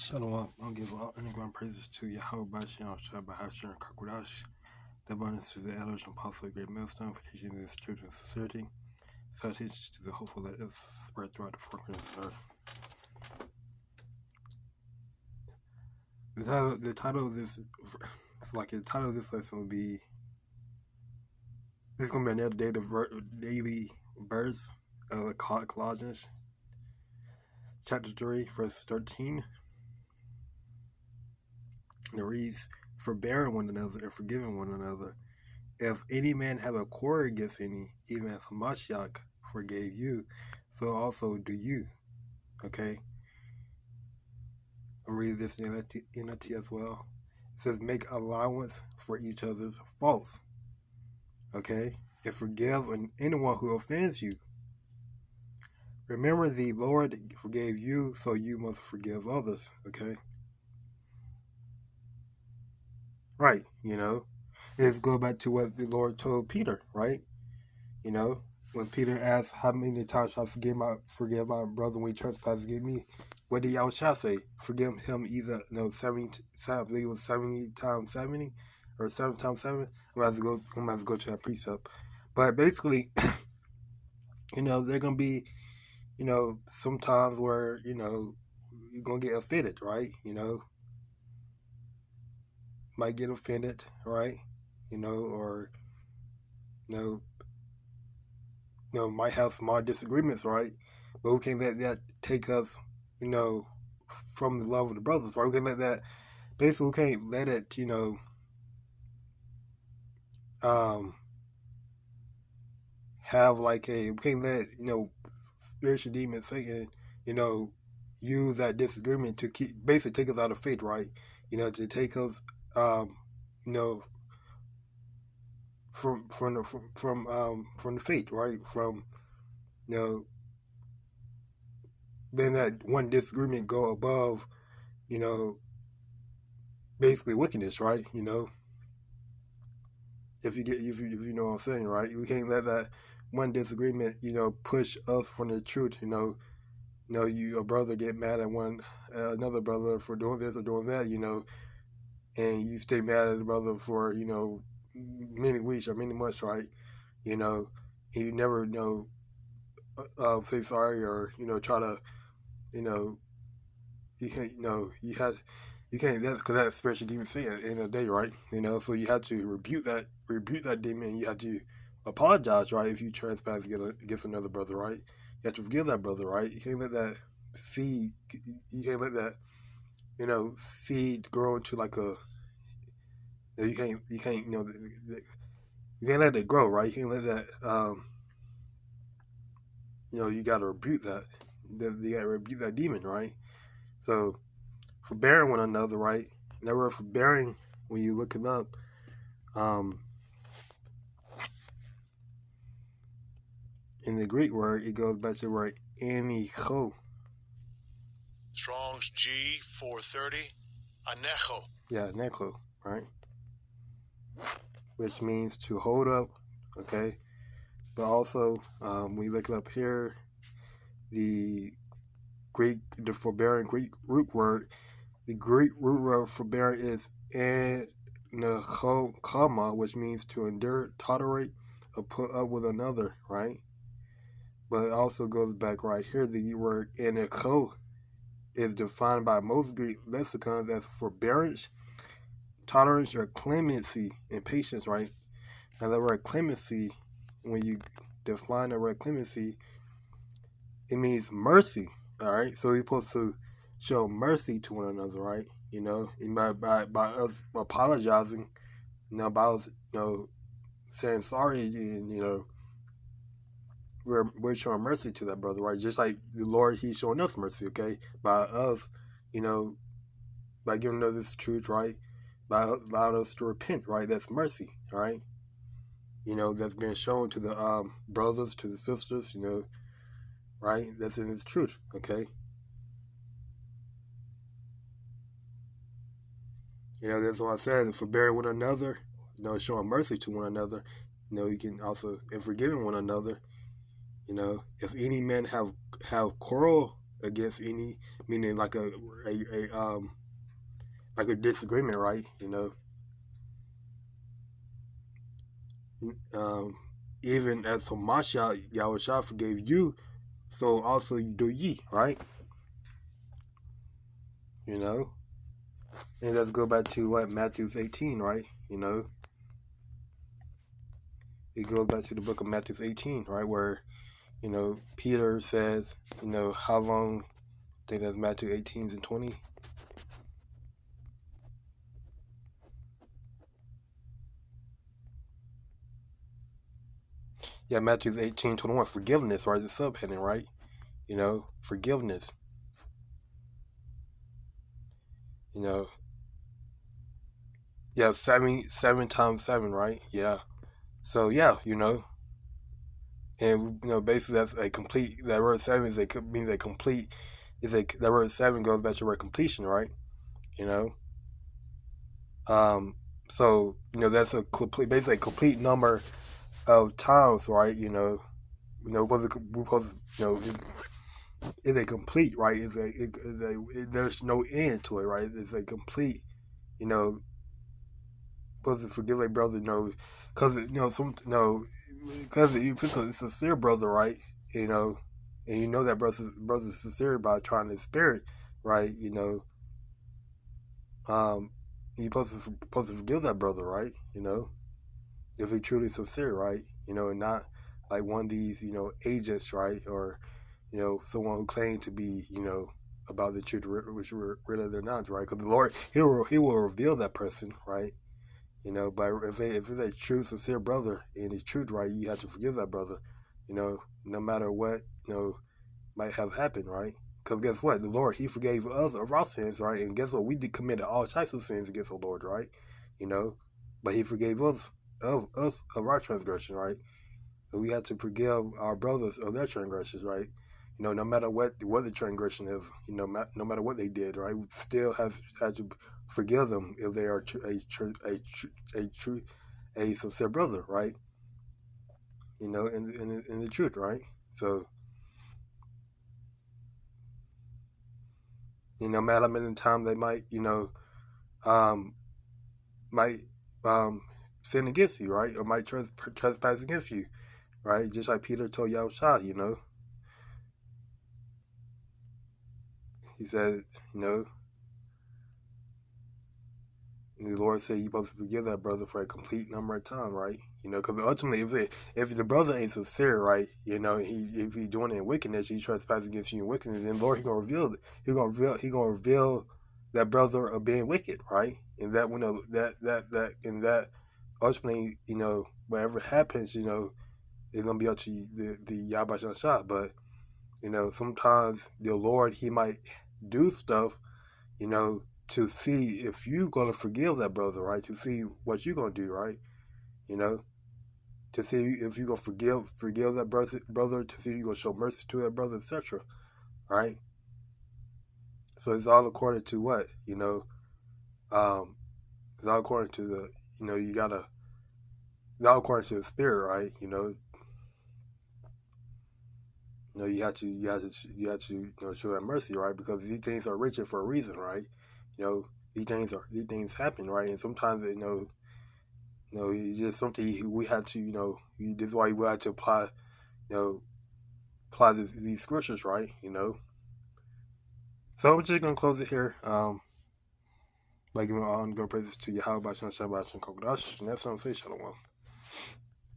Shalom. I'll give all underground praises to YAHAWAHSHI, BAHASHAM, QADASH. The abundance to the elders and apostles of great millstone for teaching this truth and sincerity. So teach to the hopeful that is spread throughout the four corners of the earth. The title of this lesson will be. This is gonna be another daily verse of Colossians, chapter 3, verse 13. And it reads, "Forbearing one another and forgiving one another. If any man have a quarrel against any, even as Mashiach forgave you, so also do you." Okay? I'll read this in NLT as well. It says, "Make allowance for each other's faults." Okay? And forgive anyone who offends you. Remember, the Lord forgave you, so you must forgive others. Okay? Right, Let's go back to what the Lord told Peter, right? When Peter asked, "How many times shall I forgive my brother when he trespasses against me?" What did YAHWAHSHI say? Forgive him either 70 I believe it was 70 times 70 or 7 times 7. I'm going to have to go to that precept. But basically, they're gonna be, some times where, you're gonna get offended, right? Might get offended, right? Or might have small disagreements, right? But we can't let that take us, from the love of the brothers, right? We can't let that, basically, we can't let it, have like we can't let, spiritual demons, Satan, use that disagreement to basically take us out of faith, right? To take us, from the faith, right? From then that one disagreement go above, basically wickedness, right? If you know what I'm saying, right? We can't let that one disagreement, push us from the truth. A brother get mad at another brother for doing this or doing that, and you stay mad at the brother for, many weeks or many months, right? And you never, say sorry or, try to, you can't, you can't, that's because that's spiritual demon Satan at the end of the day, right? So you have to rebuke that demon, and you have to apologize, right? If you trespass against another brother, right? You have to forgive that brother, right? You can't let that seed, seed grow into like a, you can't, you can't let it grow, right? You can't let that, you got to rebuke that. You got to rebuke that demon, right? So, forbearing one another, right? And that word forbearing, when you look it up, in the Greek word, it goes back to the word anicho. Strong's G 430, anecho. Yeah, anecho, right? Which means to hold up, okay? But also, when you look it up here, the forbearing Greek root word, the Greek root word forbearing is anechokama, which means to endure, tolerate, or put up with another, right? But it also goes back right here. The word anecho is defined by most Greek lexicons as forbearance, tolerance, or clemency and patience, right? Now the word clemency, when you define the word clemency, it means mercy, all right? So we're supposed to show mercy to one another, right? And by us apologizing, by us, saying sorry, and, we're showing mercy to that brother, right? Just like the Lord, He's showing us mercy, okay? By us, by giving us this truth, right? By allowing us to repent, right? That's mercy, all right? That's been shown to the brothers, to the sisters, right? That's in His truth, okay? That's why I said, forbearing one another, showing mercy to one another. You can also, and forgiving one another. If any man have quarrel against any, meaning like a like a disagreement, right? Even as Hamasha Yahushua forgave you, so also you do ye, right? And let's go back to what Matthew 18, right? It goes back to the book of Matthew 18, right, where Peter says, how long? I think that's Matthew 18 and 20. Yeah, Matthew 18:21. Forgiveness, right? The subheading, right? Forgiveness. Yeah, seven times seven, right? Yeah. So yeah, and basically that's a complete. That word seven means a complete. That word seven goes back to word completion, right? You know. So that's a complete, basically a complete number of times, right? We supposed is a complete, right? There's no end to it, right? It's a complete, you know, supposed to forgive a brother, because because if it's a sincere brother, right? And that brother's sincere by trying to spare it, right? Um, you're supposed to forgive that brother, right? If he truly sincere, right? And not like one of these, agents, right? Or someone who claimed to be, about the truth, which really they're not, right? Because the Lord, He will reveal that person, right? But if it's a true, sincere brother and it's truth, right, you have to forgive that brother, no matter what, might have happened, right? Because guess what? The Lord, He forgave us of our sins, right? And guess what? We did committed all types of sins against the Lord, right? But He forgave us of our transgression, right? So we have to forgive our brothers of their transgressions, right? No matter what the transgression is, no matter what they did, right? We still have to forgive them if they are a sincere brother, right? In the truth, right? So no matter how many times they might, um, might sin against you, right, or might trespass against you, right? Just like Peter told Yahushua, he said, and the Lord said you're supposed to forgive that brother for a complete number of times, right? Because ultimately, if the brother ain't sincere, right, if he doing it in wickedness, he trespassing against you in wickedness, then Lord, he gonna reveal that brother of being wicked, right? And that that ultimately, whatever happens, it's gonna be up to the YAHAWAH. But sometimes the Lord, He might do stuff, to see if you gonna forgive that brother, right? To see what you gonna do, right? To see if you gonna forgive that brother, to see if you gonna show mercy to that brother, etc. Right? So it's all according to what, it's all according to the, it's all according to the spirit, right? You have to show that mercy, right? Because these things are written for a reason, right? These things happen, right? And sometimes it's just something we have to this is why we have to apply these scriptures, right? So I'm just gonna close it here. By giving all good praises to Yahawah, BAHASHAM, QADASH, and that's what I'm saying. Shalom.